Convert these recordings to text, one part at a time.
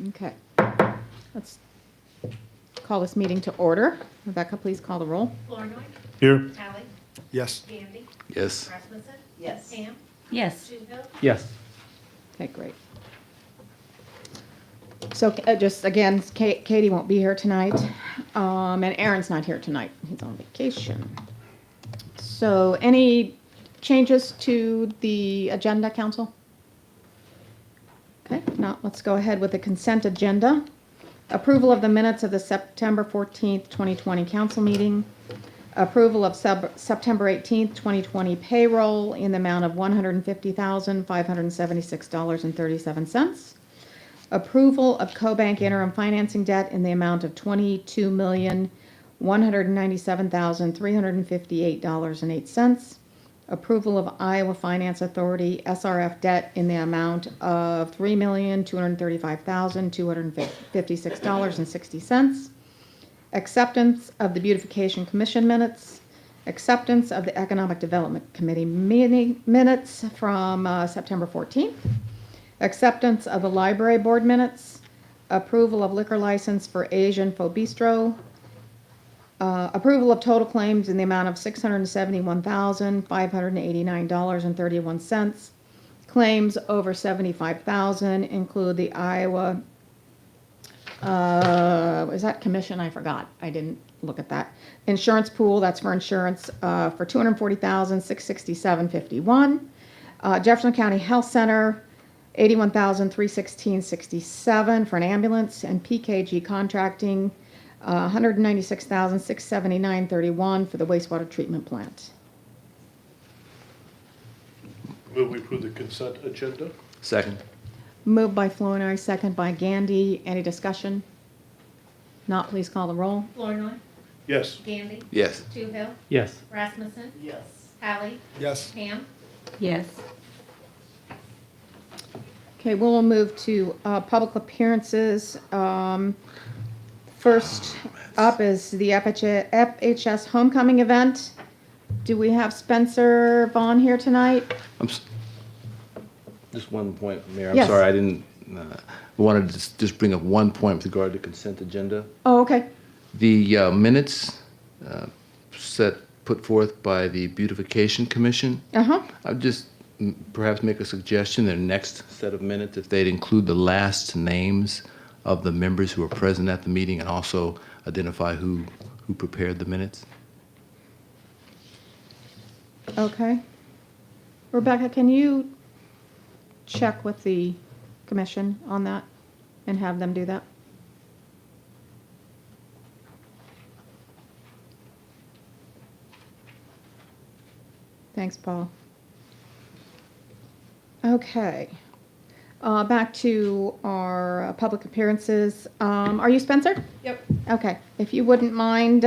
Okay. Let's call this meeting to order. Rebecca, please call the roll. Flournoy. Here. Hallie. Yes. Gandy. Yes. Rasmussen. Yes. Ham. Yes. Toohill. Yes. Okay, great. So just again, Katie won't be here tonight, and Aaron's not here tonight. He's on vacation. So any changes to the agenda, council? Okay, now let's go ahead with the consent agenda. Approval of the minutes of the September 14th, 2020 council meeting. Approval of September 18th, 2020 payroll in the amount of $150,576.37. Approval of CoBank interim financing debt in the amount of $22,197,358.08. Approval of Iowa Finance Authority SRF debt in the amount of $3,235,256.60. Acceptance of the Beautification Commission minutes. Acceptance of the Economic Development Committee minutes from September 14th. Acceptance of the Library Board minutes. Approval of liquor license for Asian Faux Bistro. Approval of total claims in the amount of $671,589.31. Claims over $75,000 include the Iowa, was that commission? I forgot. I didn't look at that. Insurance pool, that's for insurance, for $240,667.51. Jefferson County Health Center, $81,316.67 for an ambulance, and PKG Contracting, $196,679.31 for the wastewater treatment plant. Move we approve the consent agenda? Second. Moved by Flournoy, second by Gandy. Any discussion? Not, please call the roll. Flournoy. Yes. Gandy. Yes. Toohill. Yes. Rasmussen. Yes. Hallie. Yes. Ham. Yes. Okay, we'll move to public appearances. First up is the FHS homecoming event. Do we have Spencer Vaughan here tonight? Just one point, Mayor. I'm Yes. sorry, I didn't, wanted to just bring up one point with regard to consent agenda. Oh, okay. The minutes put forth by the Beautification Commission. Uh-huh. I'd just perhaps make a suggestion, their next set of minutes, if they'd include the last names of the members who were present at the meeting and also identify who prepared the minutes. Okay. Rebecca, can you check with the commission on that and have them do that? Thanks, Paul. Okay. Back to our public appearances. Are you Spencer? Yep. Okay. If you wouldn't mind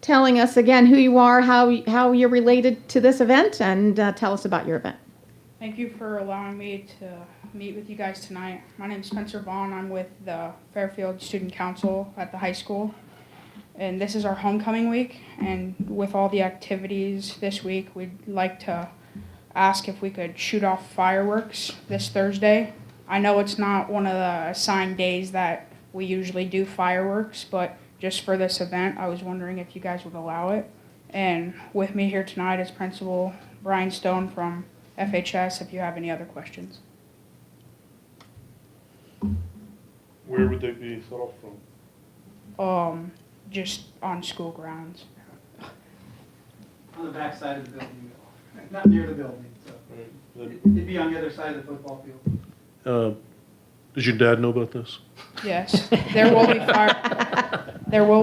telling us again who you are, how you're related to this event, and tell us about your event. Thank you for allowing me to meet with you guys tonight. My name is Spencer Vaughan. I'm with the Fairfield Student Council at the high school. And this is our homecoming week. And with all the activities this week, we'd like to ask if we could shoot off fireworks this Thursday. I know it's not one of the assigned days that we usually do fireworks, but just for this event, I was wondering if you guys would allow it. And with me here tonight is Principal Brian Stone from FHS, if you have any other questions. Where would they be set off from? Just on school grounds. On the back side of the building, not near the building, so it'd be on the other side of the football field. Does your dad know about this? Yes, there will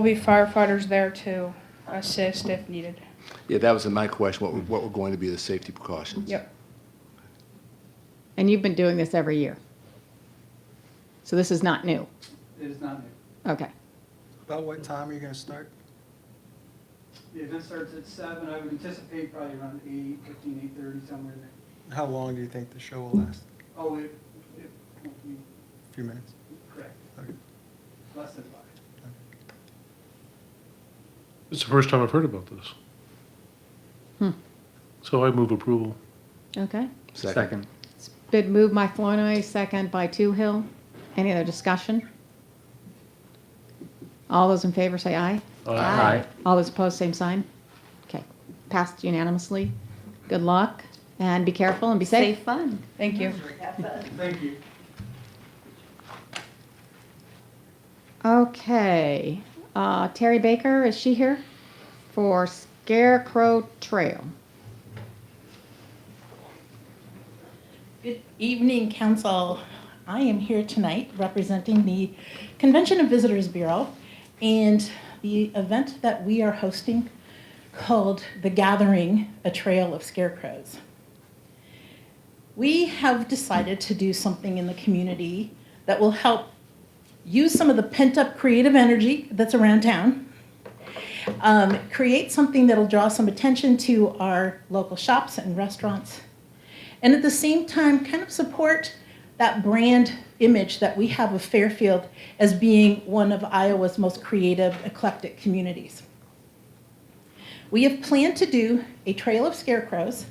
be firefighters there to assist if needed. Yeah, that was my question, what were going to be the safety precautions? Yep. And you've been doing this every year. So this is not new. It is not new. Okay. About what time are you going to start? The event starts at 7. I would anticipate probably around 8:15, 8:30, somewhere in there. How long do you think the show will last? Oh, it won't be A few minutes? correct. Okay. Less than 5. It's the first time I've heard about this. So I move approval. Okay. Second. It's been moved by Flournoy, second by Toohill. Any other discussion? All those in favor say aye. Aye. All those opposed, same sign. Okay, passed unanimously. Good luck, and be careful and be safe. Safe fun. Thank you. Thank you. Okay, Terry Baker, is she here for Scarecrow Trail? Good evening, Council. I am here tonight representing the Convention and Visitors Bureau and the event that we are hosting called The Gathering, a Trail of Scarecrows. We have decided to do something in the community that will help use some of the pent-up creative energy that's around town, create something that'll draw some attention to our local shops and restaurants, and at the same time kind of support that brand image that we have of Fairfield as being one of Iowa's most creative, eclectic communities. We have planned to do a trail of scarecrows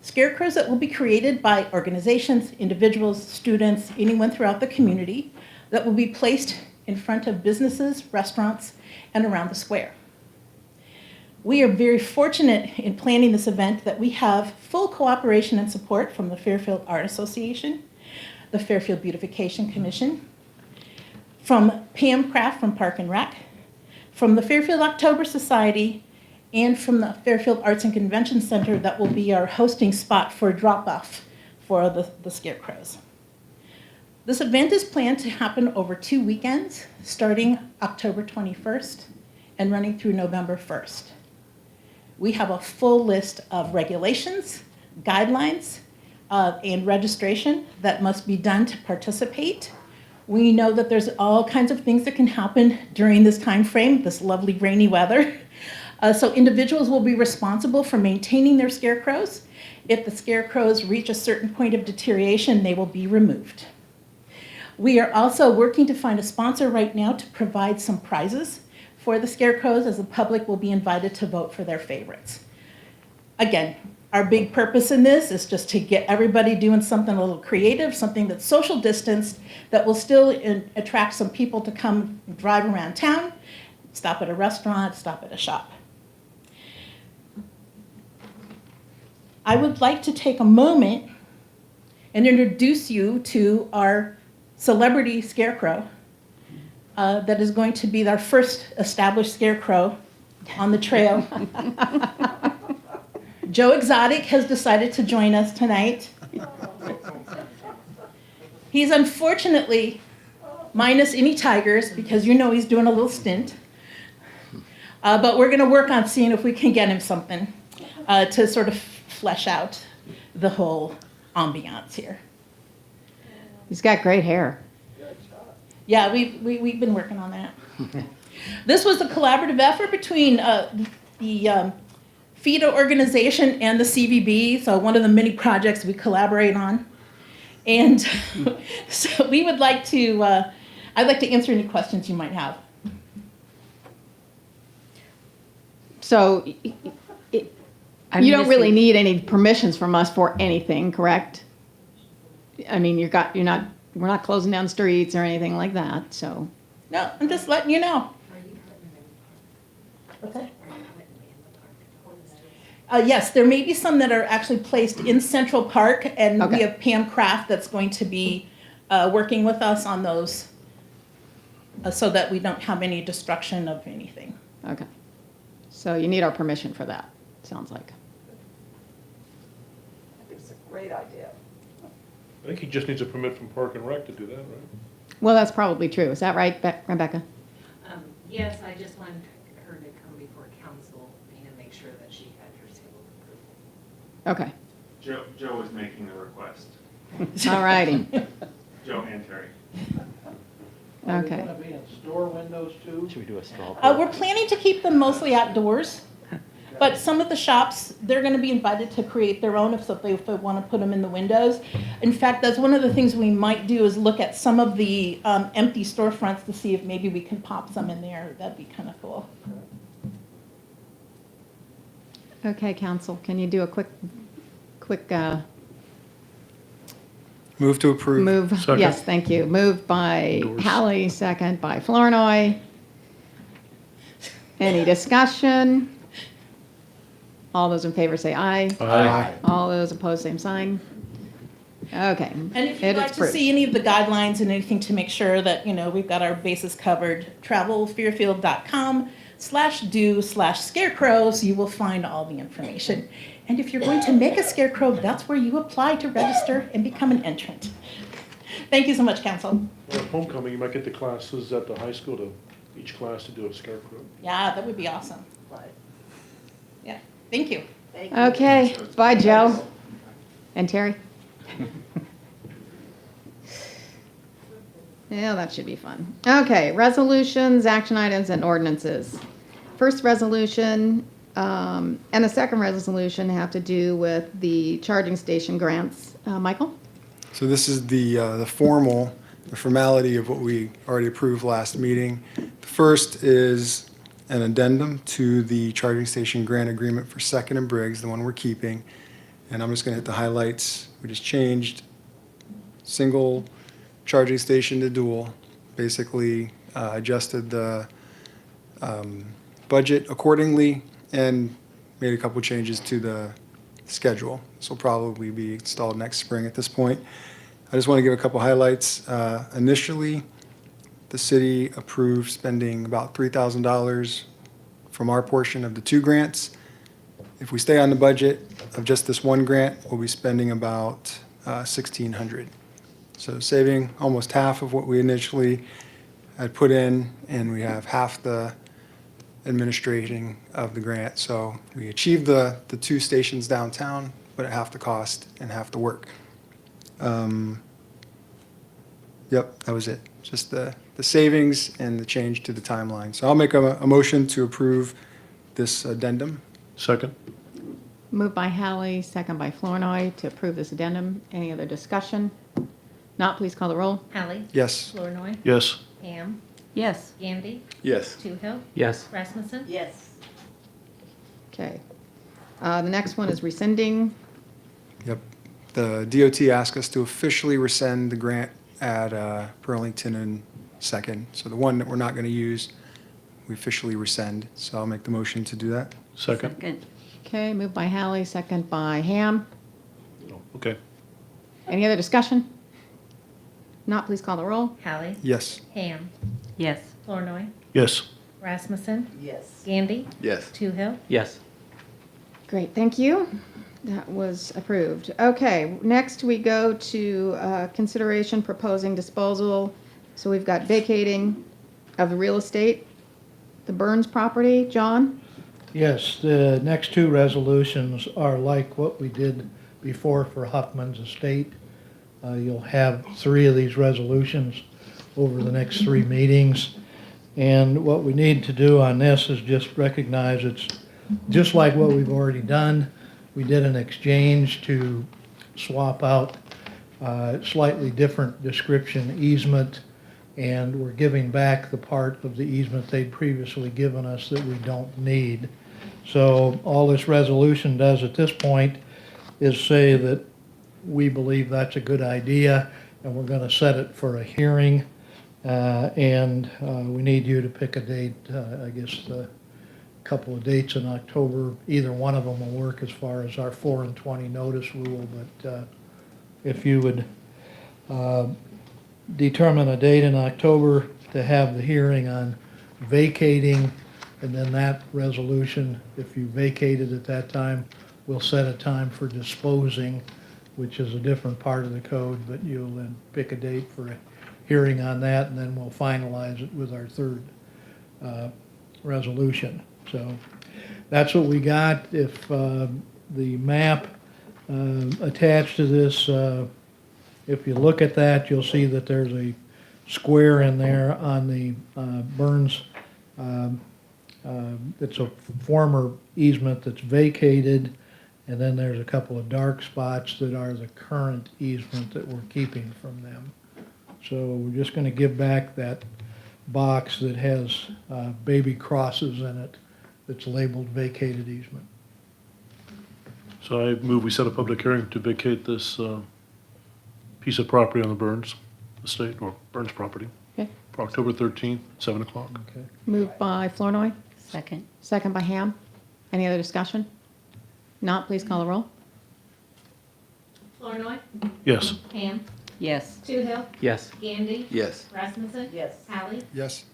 that will be created by organizations, individuals, students, anyone throughout the community, that will be placed in front of businesses, restaurants, and around the square. We are very fortunate in planning this event that we have full cooperation and support from the Fairfield Art Association, the Fairfield Beautification Commission, from Pam Kraft from Park and Rec, from the Fairfield October Society, and from the Fairfield Arts and Convention Center that will be our hosting spot for drop-off for the scarecrows. This event is planned to happen over 2 weekends, starting October 21st and running through November 1st. We have a full list of regulations, guidelines, and registration that must be done to participate. We know that there's all kinds of things that can happen during this time frame, this lovely rainy weather. So individuals will be responsible for maintaining their scarecrows. If the scarecrows reach a certain point of deterioration, they will be removed. We are also working to find a sponsor right now to provide some prizes for the scarecrows, as the public will be invited to vote for their favorites. Again, our big purpose in this is just to get everybody doing something a little creative, something that's social distanced, that will still attract some people to come drive around town, stop at a restaurant, stop at a shop. I would like to take a moment and introduce you to our celebrity scarecrow that is going to be our first established scarecrow on the trail. Joe Exotic has decided to join us tonight. He's unfortunately minus any tigers because you know he's doing a little stint. But we're going to work on seeing if we can get him something to sort of flesh out the whole ambiance here. He's got great hair. Yeah, we've been working on that. This was a collaborative effort between the FIDA organization and the CVB, so one of the many projects we collaborate on. And so we would like to, I'd like to answer any questions you might have. So you don't really need any permissions from us for anything, correct? I mean, we're not closing down streets or anything like that, so. No, I'm just letting you know. Okay. Yes, there may be some that are actually placed in Central Park, and we Okay. have Pam Kraft that's going to be working with us on those so that we don't have any destruction of anything. Okay. So you need our permission for that, sounds like. It's a great idea. I think he just needs a permit from Park and Rec to do that, right? Well, that's probably true. Is that right, Rebecca? Yes, I just wanted her to come before council and make sure that she had her seal of approval. Okay. Joe is making the request. All righty. Joe and Terry. Okay. Are they gonna be in store windows too? Should we do a straw We're planning to keep them mostly outdoors, but some of the shops, they're going to be invited to create their own if they want to put them in the windows. In fact, that's one of the things we might do is look at some of the empty storefronts to see if maybe we can pop some in there. That'd be kind of cool. Okay, council, can you do a quick, Move Move to approve. Move, Second. yes, thank you. Moved by Endorse. Hallie, second by Flournoy. Any discussion? All those in favor say aye. Aye. All those opposed, same sign. Okay. And if It you'd is like to approved. see any of the guidelines and anything to make sure that, you know, we've got our bases covered, travelfairfield.com/do/scarecrow, so you will find all the information. And if you're going to make a scarecrow, that's where you apply to register and become an entrant. Thank you so much, council. Well, at homecoming, you might get the classes at the high school each class to do a scarecrow. Yeah, that would be awesome. Yeah, thank you. Okay, bye, Joe. And Terry? Yeah, that should be fun. Okay, resolutions, action items, and ordinances. First resolution, and the second resolution have to do with the charging station grants. Michael? So this is the formality of what we already approved last meeting. The first is an addendum to the charging station grant agreement for Second and Briggs, the one we're keeping. And I'm just going to hit the highlights. We just changed single charging station to dual, basically adjusted the budget accordingly and made a couple changes to the schedule. This will probably be installed next spring at this point. I just want to give a couple highlights. Initially, the city approved spending about $3,000 from our portion of the two grants. If we stay on the budget of just this one grant, we'll be spending about $1,600. So saving almost half of what we initially had put in, and we have half the administrating of the grant. So we achieved the two stations downtown, but at half the cost and half the work. Yep, that was it. Just the savings and the change to the timeline. So I'll make a motion to approve this addendum. Second? Moved by Hallie, second by Flournoy to approve this addendum. Any other discussion? Not, please call the roll. Hallie? Yes. Flournoy? Yes. Ham? Yes. Gandy? Yes. Toohill? Yes. Rasmussen? Yes. Okay. The next one is rescinding. Yep. The DOT asked us to officially rescind the grant at Burlington and Second. So the one that we're not going to use, we officially rescind. So I'll make the motion to do that. Second? Okay, moved by Hallie, second by Ham. Oh, okay. Any other discussion? Not, please call the roll. Hallie? Yes. Ham? Yes. Flournoy? Yes. Rasmussen? Yes. Gandy? Yes. Toohill? Yes. Great, thank you. That was approved. Okay, next we go to consideration proposing disposal. So we've got vacating of the real estate, the Bynres property. John? Yes, the next two resolutions are like what we did before for Huffman's estate. You'll have three of these resolutions over the next three meetings. And what we need to do on this is just recognize it's just like what we've already done. We did an exchange to swap out slightly different description easement, and we're giving back the part of the easement they'd previously given us that we don't need. So all this resolution does at this point is say that we believe that's a good idea, and we're going to set it for a hearing. And we need you to pick a date, I guess a couple of dates in October. Either one of them will work as far as our 4 and 20 notice rule, but if you would determine a date in October to have the hearing on vacating, and then that resolution, if you vacated at that time, we'll set a time for disposing, which is a different part of the code, but you'll then pick a date for a hearing on that, and then we'll finalize it with our third resolution. So that's what we got. If the map attached to this, if you look at that, you'll see that there's a square in there on the Bynres. It's a former easement that's vacated, and then there's a couple of dark spots that are the current easement that we're keeping from them. So we're just going to give back that box that has baby crosses in it that's labeled vacated easement. So I move we set a public hearing to vacate this piece of property on the Burns estate, or Burns property, Okay. for October 13th, 7 o'clock. Okay. Moved by Flournoy, Second. second by Ham. Any other discussion? Not, please call the roll. Flournoy, Yes. Ham, Yes. Toohill, Yes. Gandy, Yes. Rasmussen. Yes. Hallie, Yes.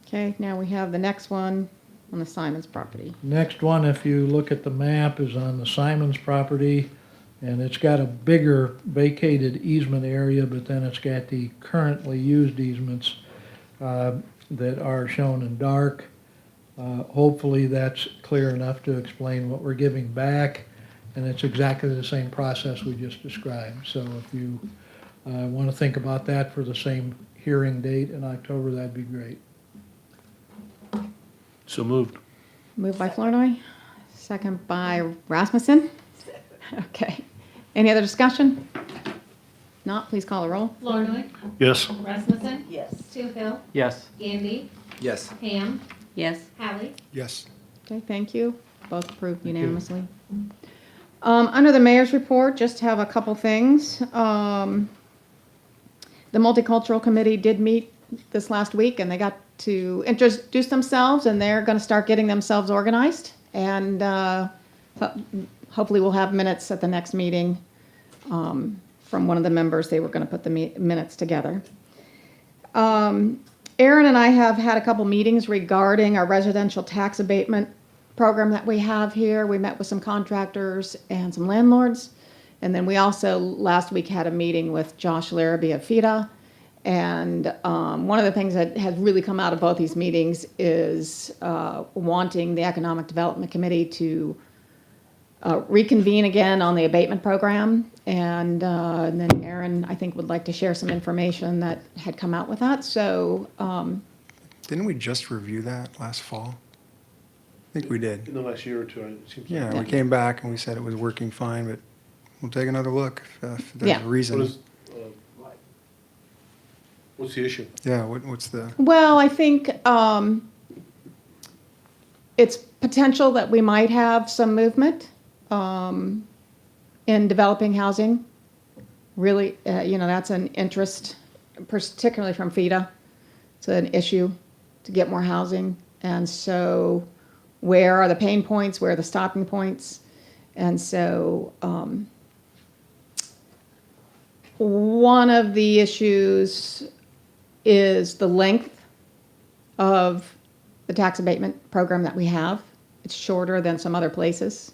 Okay, now we have the next one on the Simons property. Next one, if you look at the map, is on the Simons property, and it's got a bigger vacated easement area, but then it's got the currently used easements that are shown in dark. Hopefully that's clear enough to explain what we're giving back, and it's exactly the same process we just described. So if you want to think about that for the same hearing date in October, that'd be great. So moved. Moved by Flournoy, second by Rasmussen. Okay. Any other discussion? Not, please call the roll. Flournoy, Yes. Rasmussen, Yes. Toohill, Yes. Gandy, Yes. Ham, Yes. Hallie, Yes. Okay, thank you. Both approved unanimously. Under the mayor's report, just have a couple things. The Multicultural Committee did meet this last week, and they got to introduce themselves, and they're going to start getting themselves organized. And hopefully we'll have minutes at the next meeting from one of the members. They were going to put the minutes together. Aaron and I have had a couple meetings regarding our residential tax abatement program that we have here. We met with some contractors and some landlords. And then we also, last week, had a meeting with Josh Larrabee of FIDA. And one of the things that has really come out of both these meetings is wanting the Economic Development Committee to reconvene again on the abatement program. And then Aaron, I think, would like to share some information that had come out with that. So, Didn't we just review that last fall? I think we did. In the last year or two, it seems like. Yeah, we came back and we said it was working fine, but we'll take another look if there's Yeah. a reason. What's the issue? Yeah, what's the, well, I think it's potential that we might have some movement in developing housing. Really, that's an interest, particularly from FIDA. It's an issue to get more housing. And so where are the pain points? Where are the stopping points? And so one of the issues is the length of the tax abatement program that we have. It's shorter than some other places.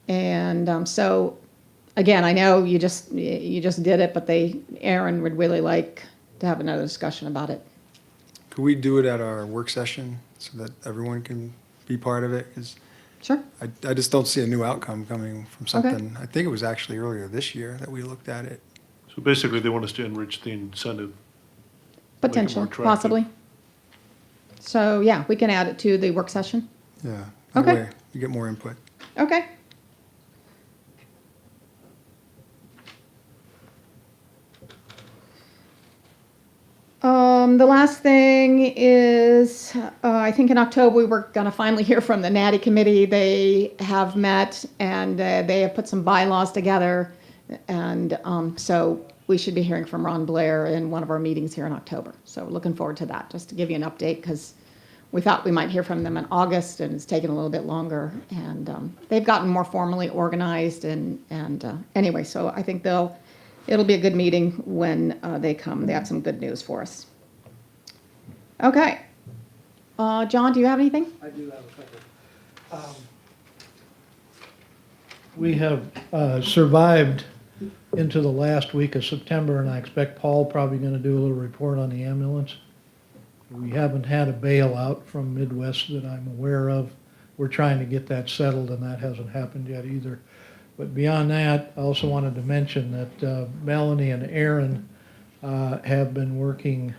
And so, again, I know you just did it, but Aaron would really like to have another discussion about it. could we do it at our work session so that everyone can be part of it? 'Cause Sure. I just don't see a new outcome coming from something. I think it was actually earlier this year that we looked at it. So basically, they want us to enrich the incentive. Potential, attractive. possibly. So, yeah, we can add it to the work session. Yeah. Okay. That way you get more input. Okay. The last thing is, I think in October, we were going to finally hear from the Natty Committee. They have met, and they have put some bylaws together. And so we should be hearing from Ron Blair in one of our meetings here in October. So we're looking forward to that, just to give you an update, because we thought we might hear from them in August, and it's taken a little bit longer. And they've gotten more formally organized. And anyway, so I think it'll be a good meeting when they come. They have some good news for us. Okay. John, do you have anything? I do have a couple. We have survived into the last week of September, and I expect Paul probably going to do a little report on the ambulance. We haven't had a bailout from Midwest that I'm aware of. We're trying to get that settled, and that hasn't happened yet either. But beyond that, I also wanted to mention that Melanie and Aaron have been working,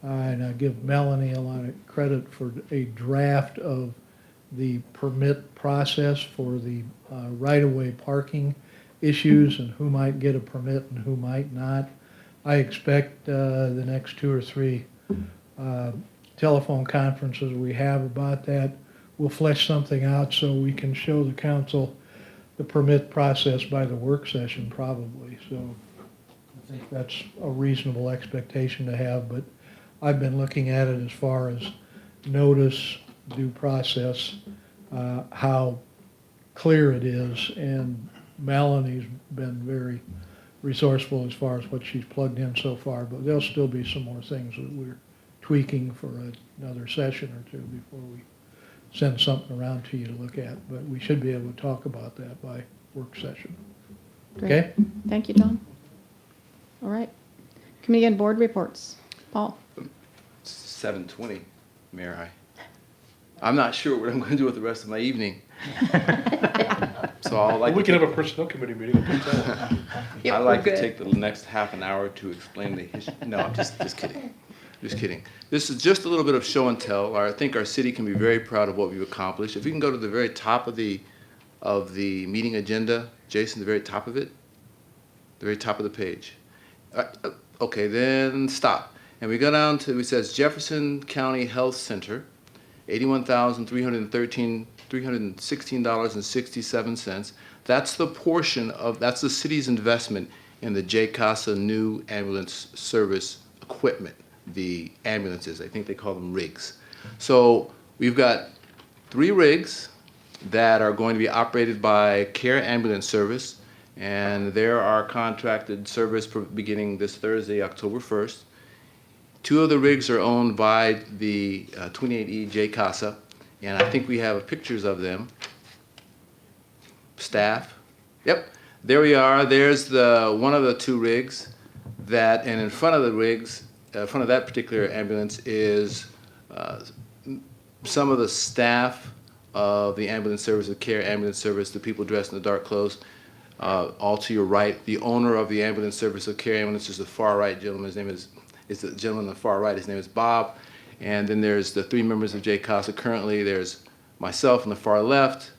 and I give Melanie a lot of credit for a draft of the permit process for the right-of-way parking issues and who might get a permit and who might not. I expect the next 2 or 3 telephone conferences we have about that will flesh something out so we can show the council the permit process by the work session probably, so I think that's a reasonable expectation to have, but I've been looking at it as far as notice, due process, how clear it is, and Melanie's been very resourceful as far as what she's plugged in so far, but there'll still be some more things that we're tweaking for another session or two before we send something around to you to look at, but we should be able to talk about that by work session. Great. Okay? Thank you, John. All right. Committee and board reports. Paul? 7:20, Mayor. I'm not sure what I'm going to do with the rest of my evening. So I'll like We to can have a personnel committee meeting at that time. Yep, I'd like we're to good. take the next half an hour to explain the history. No, I'm just kidding. Just kidding. This is just a little bit of show and tell. I think our city can be very proud of what we've accomplished. If we can go to the very top of the meeting agenda, Jason, the very top of it, the very top of the page. Okay, then stop. And we go down to, it says Jefferson County Health Center, $81,316.67. That's the portion of, that's the city's investment in the J CASA new ambulance service equipment, the ambulances. I think they call them rigs. So we've got 3 rigs that are going to be operated by Care Ambulance Service, and they're our contracted service beginning this Thursday, October 1st. 2 of the rigs are owned by the 28E J CASA, and I think we have pictures of them. Staff. Yep, there we are. There's one of the 2 rigs that, and in front of the rigs, in front of that particular ambulance is some of the staff of the ambulance service, the Care Ambulance Service, the people dressed in the dark clothes. All to your right, the owner of the ambulance service of Care Ambulance is the far right gentleman. His name is the gentleman on the far right. His name is Bob. And then there's the 3 members of J CASA currently. There's myself on the far left,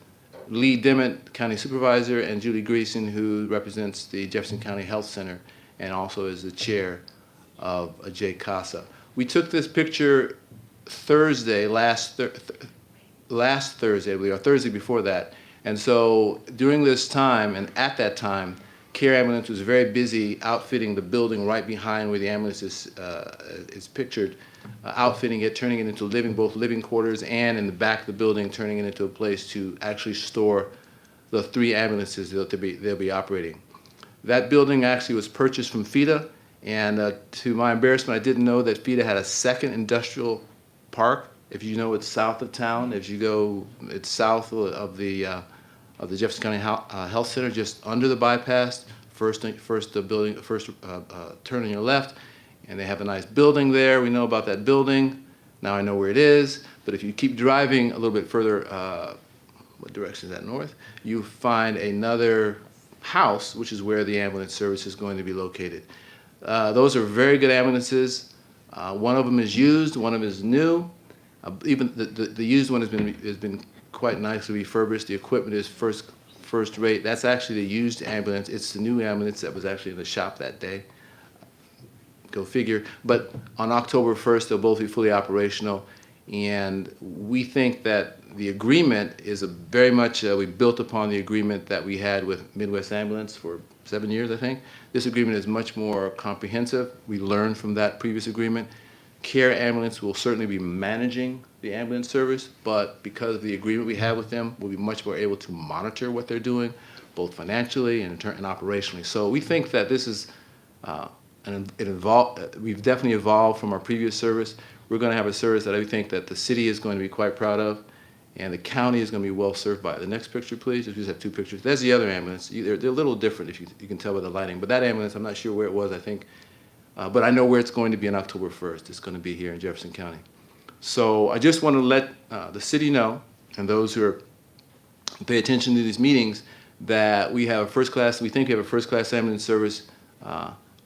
Lee Dimmitt, County Supervisor, and Julie Greason, who represents the Jefferson County Health Center and also is the chair of J CASA. We took this picture Thursday, last Thursday, I believe, or Thursday before that. And so during this time, and at that time, Care Ambulance was very busy outfitting the building right behind where the ambulance is pictured, outfitting it, turning it into both living quarters, and in the back of the building, turning it into a place to actually store the 3 ambulances that they'll be operating. That building actually was purchased from FEDA, and to my embarrassment, I didn't know that FEDA had a second industrial park. If you know, it's south of town. If you go, it's south of the Jefferson County Health Center, just under the bypass. First turn on your left, and they have a nice building there. We know about that building. Now I know where it is. But if you keep driving a little bit further, what direction is that? North? You find another house, which is where the ambulance service is going to be located. Those are very good ambulances. One of them is used. One of them is new. Even the used one has been quite nicely refurbished. The equipment is first rate. That's actually the used ambulance. It's the new ambulance that was actually in the shop that day. Go figure. But on October 1st, they'll both be fully operational. And we think that the agreement is very much, we built upon the agreement that we had with Midwest Ambulance for 7 years, I think. This agreement is much more comprehensive. We learned from that previous agreement. Care Ambulance will certainly be managing the ambulance service, but because of the agreement we have with them, we'll be much more able to monitor what they're doing, both financially and operationally. So we think that this is, we've definitely evolved from our previous service. We're going to have a service that I think that the city is going to be quite proud of, and the county is going to be well served by. The next picture, please. If you just have 2 pictures. There's the other ambulance. They're a little different, if you can tell by the lighting. But that ambulance, I'm not sure where it was, I think. But I know where it's going to be on October 1st. It's going to be here in Jefferson County. So I just want to let the city know, and those who pay attention to these meetings, that we have a first-class, we think we have a first-class ambulance service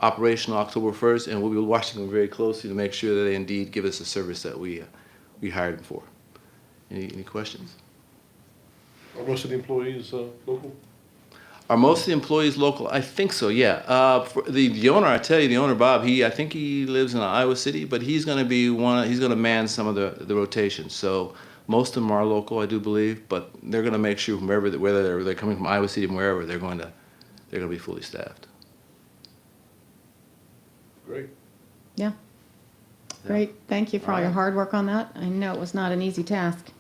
operational October 1st, and we'll be watching them very closely to make sure that they indeed give us a service that we hired them for. Any questions? Are most of the employees local? Are most of the employees local? I think so, yeah. For the owner, I tell you, the owner, Bob, I think he lives in Iowa City, but he's going to be he's going to man some of the rotations. So Most of them are local, I do believe, but they're going to make sure whether they're coming from Iowa City and wherever, they're going to be fully staffed. Great. Yeah. Great. Thank you for all your hard work on that. I know it was not an easy task.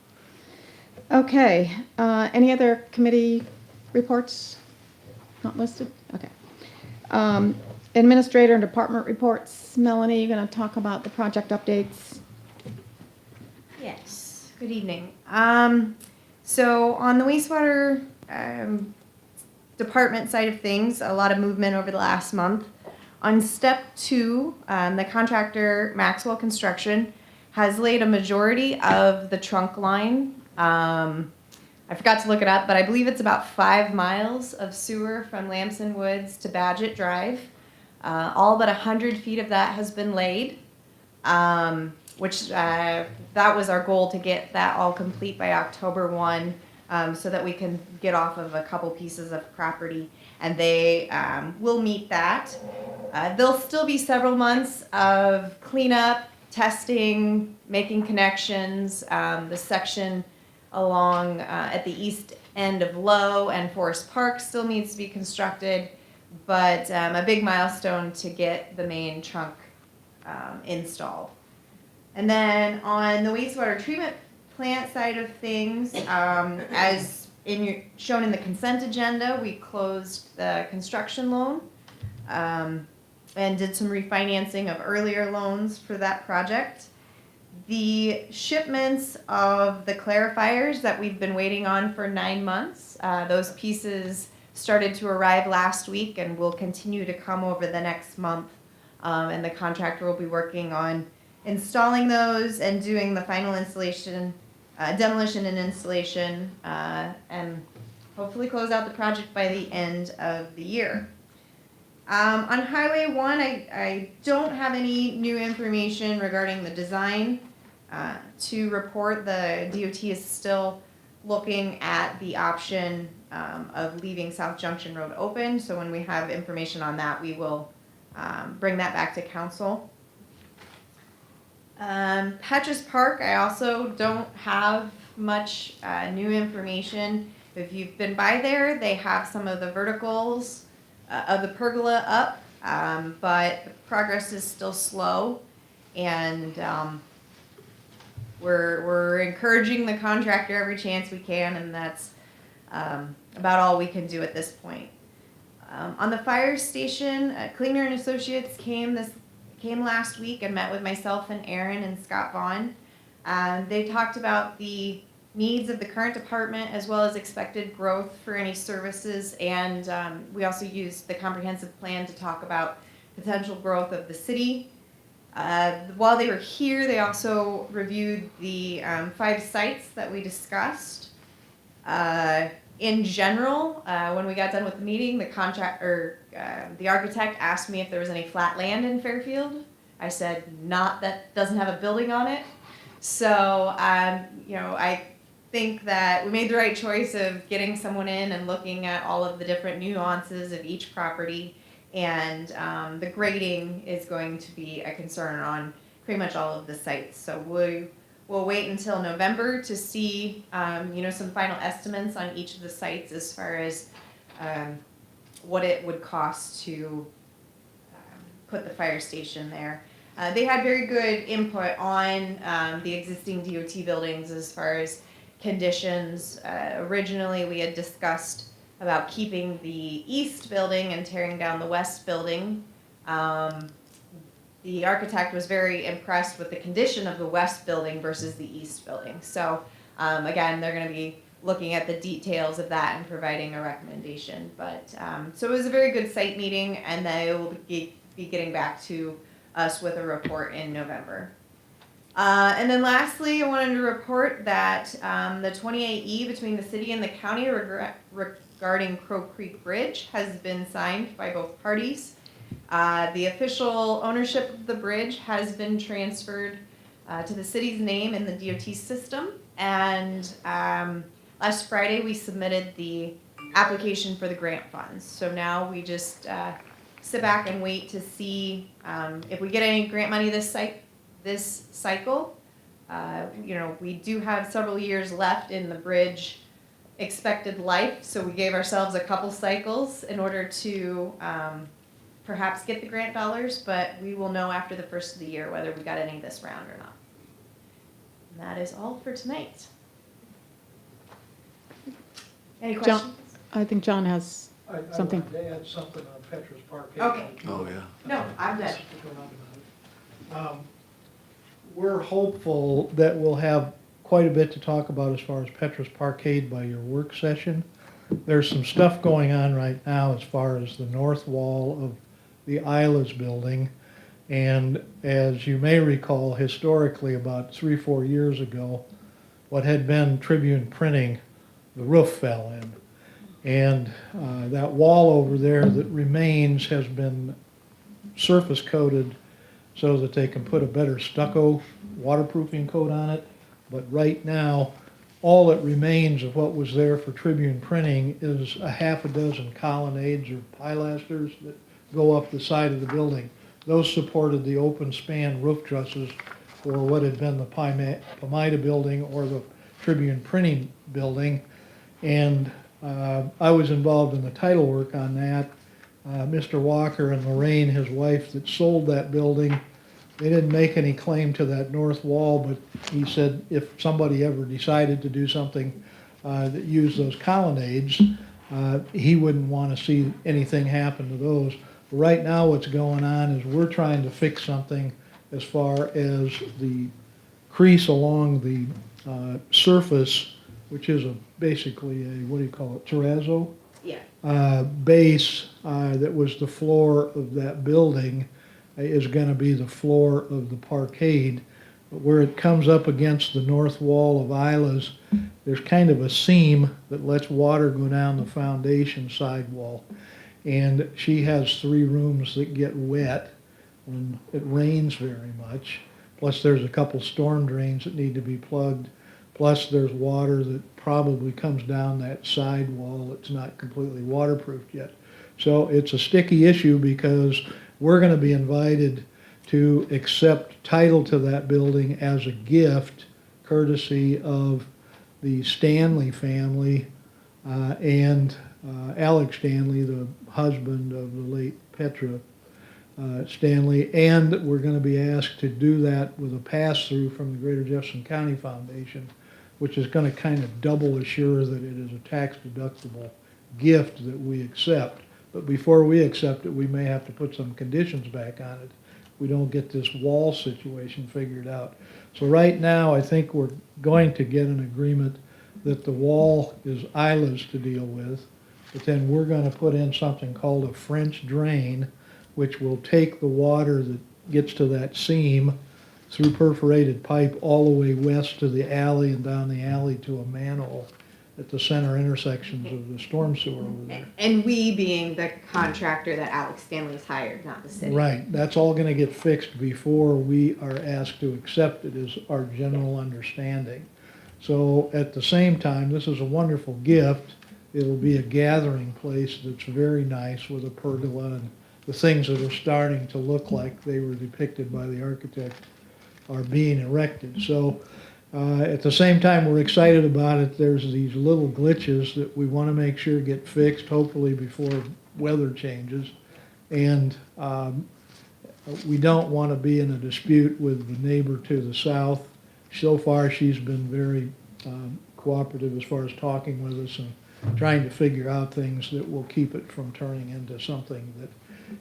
Okay. Any other committee reports not listed? Okay. Administrator and department reports. Melanie, you're going to talk about the project updates. Yes, good evening. So on the wastewater department side of things, a lot of movement over the last month. On step 2, the contractor Maxwell Construction has laid a majority of the trunk line. I forgot to look it up, but I believe it's about 5 miles of sewer from Lamson Woods to Badgett Drive. All but 100 feet of that has been laid, which that was our goal, to get that all complete by October 1, so that we can get off of a couple pieces of property, and they will meet that. There'll still be several months of cleanup, testing, making connections. The section along at the east end of Low and Forest Park still needs to be constructed, but a big milestone to get the main trunk installed. And then on the wastewater treatment plant side of things, as shown in the consent agenda, we closed the construction loan and did some refinancing of earlier loans for that project. The shipments of the clarifiers that we've been waiting on for 9 months, those pieces started to arrive last week and will continue to come over the next month. And the contractor will be working on installing those and doing the final installation, demolition and installation, and hopefully close out the project by the end of the year. On Highway 1, I don't have any new information regarding the design to report. The DOT is still looking at the option of leaving South Junction Road open, so when we have information on that, we will bring that back to council. Patches Park, I also don't have much new information. If you've been by there, they have some of the verticals of the pergola up, but the progress is still slow, and we're encouraging the contractor every chance we can, and that's about all we can do at this point. On the fire station, Klinger and Associates came last week and met with myself and Aaron and Scott Vaughan. They talked about the needs of the current department as well as expected growth for any services, and we also used the comprehensive plan to talk about potential growth of the city. While they were here, they also reviewed the 5 sites that we discussed. In general, when we got done with the meeting, the architect asked me if there was any flat land in Fairfield. I said, not that doesn't have a building on it. So, I think that we made the right choice of getting someone in and looking at all of the different nuances of each property, and the grading is going to be a concern on pretty much all of the sites. So we'll wait until November to see some final estimates on each of the sites as far as what it would cost to put the fire station there. They had very good input on the existing DOT buildings as far as conditions. Originally, we had discussed about keeping the east building and tearing down the west building. The architect was very impressed with the condition of the west building versus the east building. So again, they're going to be looking at the details of that and providing a recommendation. But so it was a very good site meeting, and they will be getting back to us with a report in November. And then lastly, I wanted to report that the 28E between the city and the county regarding Crow Creek Bridge has been signed by both parties. The official ownership of the bridge has been transferred to the city's name in the DOT system, and last Friday we submitted the application for the grant funds. So now we just sit back and wait to see if we get any grant money this cycle. We do have several years left in the bridge expected life, so we gave ourselves a couple cycles in order to perhaps get the grant dollars, but we will know after the first of the year whether we got any this round or not. And that is all for tonight. Any John, questions? I think John has something. I wanted to add something on Petra's Parkade. Okay. Oh, yeah. No, I'm good. We're hopeful that we'll have quite a bit to talk about as far as Petra's Parkade by your work session. There's some stuff going on right now as far as the north wall of the Islas building. And as you may recall, historically, about 3-4 years ago, what had been Tribune Printing, the roof fell in. And that wall over there that remains has been surface coated so that they can put a better stucco waterproofing coat on it. But right now, all that remains of what was there for Tribune Printing is a half a dozen colonnades or pilasters that go up the side of the building. Those supported the open span roof trusses for what had been the Pomida building or the Tribune Printing building. And I was involved in the title work on that. Mr. Walker and Lorraine, his wife, that sold that building, they didn't make any claim to that north wall, but he said if somebody ever decided to do something that used those colonnades, he wouldn't want to see anything happen to those. But right now what's going on is we're trying to fix something as far as the crease along the surface, which is basically a, what do you call it, terrazzo? Yeah. Base that was the floor of that building is going to be the floor of the parkade. But where it comes up against the north wall of Isla's, there's kind of a seam that lets water go down the foundation sidewall. And she has 3 rooms that get wet when it rains very much. Plus there's a couple storm drains that need to be plugged. Plus there's water that probably comes down that side wall that's not completely waterproofed yet. So it's a sticky issue because we're going to be invited to accept title to that building as a gift courtesy of the Stanley family and Alex Stanley, the husband of the late Petra Stanley, and we're going to be asked to do that with a pass-through from the Greater Jefferson County Foundation, which is going to kind of double assure that it is a tax-deductible gift that we accept. But before we accept it, we may have to put some conditions back on it. We don't get this wall situation figured out. So right now, I think we're going to get an agreement that the wall is Isla's to deal with, but then we're going to put in something called a French drain, which will take the water that gets to that seam through perforated pipe all the way west to the alley and down the alley to a manhole at the center intersections of the storm sewer over there. And we being the contractor that Alex Stanley's hired, not the city. Right, that's all gonna get fixed before we are asked to accept it, is our general understanding. So at the same time, this is a wonderful gift. It'll be a gathering place that's very nice with a pergola and the things that are starting to look like they were depicted by the architect are being erected. So at the same time we're excited about it, there's these little glitches that we want to make sure get fixed, hopefully before weather changes. And we don't want to be in a dispute with the neighbor to the south. So far she's been very cooperative as far as talking with us and trying to figure out things that will keep it from turning into something that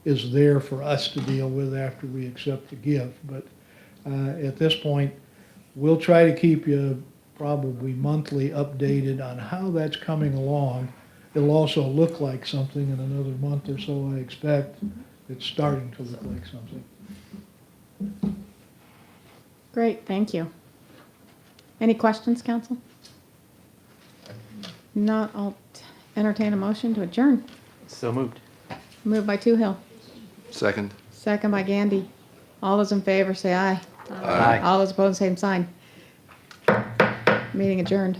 is there for us to deal with after we accept the gift. But at this point, we'll try to keep you probably monthly updated on how that's coming along. It'll also look like something in another month or so, I expect. It's starting to look like something. Great, thank you. Any questions, council? Not, I'll entertain a motion to adjourn. So moved. Moved by Toohill, Second? second by Gandy. All those in favor say aye. Aye. All those opposed, same sign. Meeting adjourned.